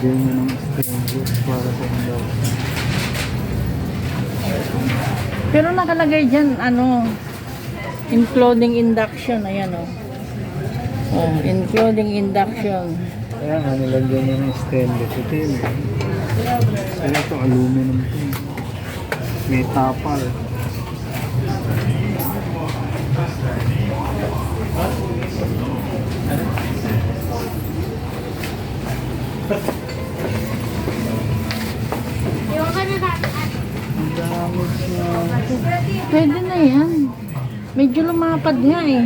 Ganyan ng stainless para sa induction. Pero nakalagay dyan, ano, including induction, ayan o. Oh, including induction. Kaya nga nilagyan niya ng stainless. Ito yun. Kaya ito aluminum ito. May tapal. Ang dami siya. Pwede na yan. Medyo lumapad nga eh.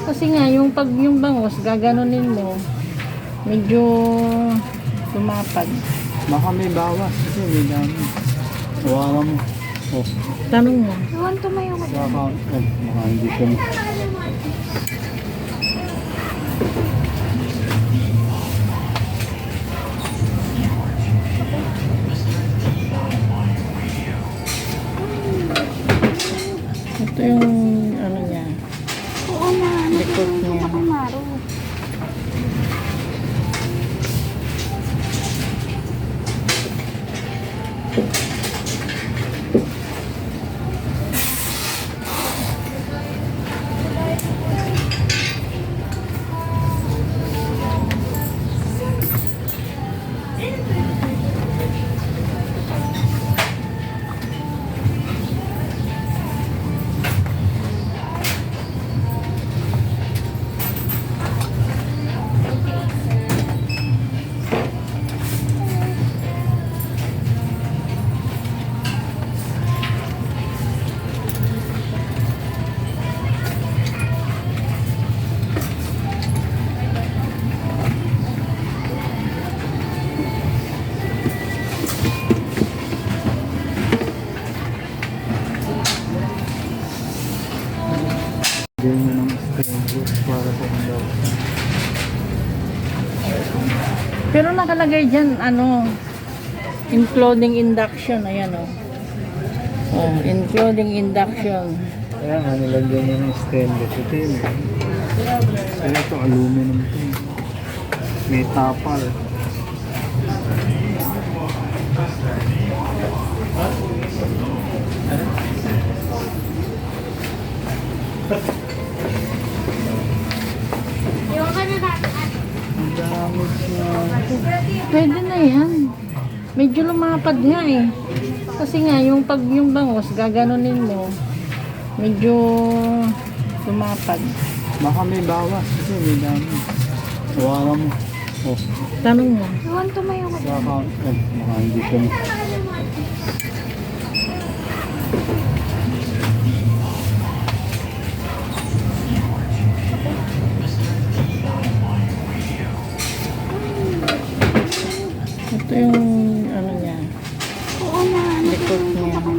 Kasi nga, yung pag yung bangos, gaganunin mo, medyo lumapad. Baka may bawas kasi may dami. Hawakan mo. Oh, Tanong mo. Iwan tumayo ko. baka, baka hindi ko na. Ito yung ano niya. Oo na. Likod niya. Ako maro. Ganyan ng stainless para sa induction. Pero nakalagay dyan, ano, including induction, ayan o. Oh, including induction. Kaya nga nilagyan niya ng stainless. Ito yun. Kaya ito aluminum ito. May tapal. Iwan ka na natin. Ang dami siya. Pwede na yan. Medyo lumapad nga eh. Kasi nga, yung pag yung bangos, gaganunin mo, medyo lumapad. Baka may bawas kasi may dami. Hawakan mo. Oh, Tanong mo. Iwan tumayo ko. baka, baka hindi ko na. Ito yung ano niya. Oo na. Likod niya. Ako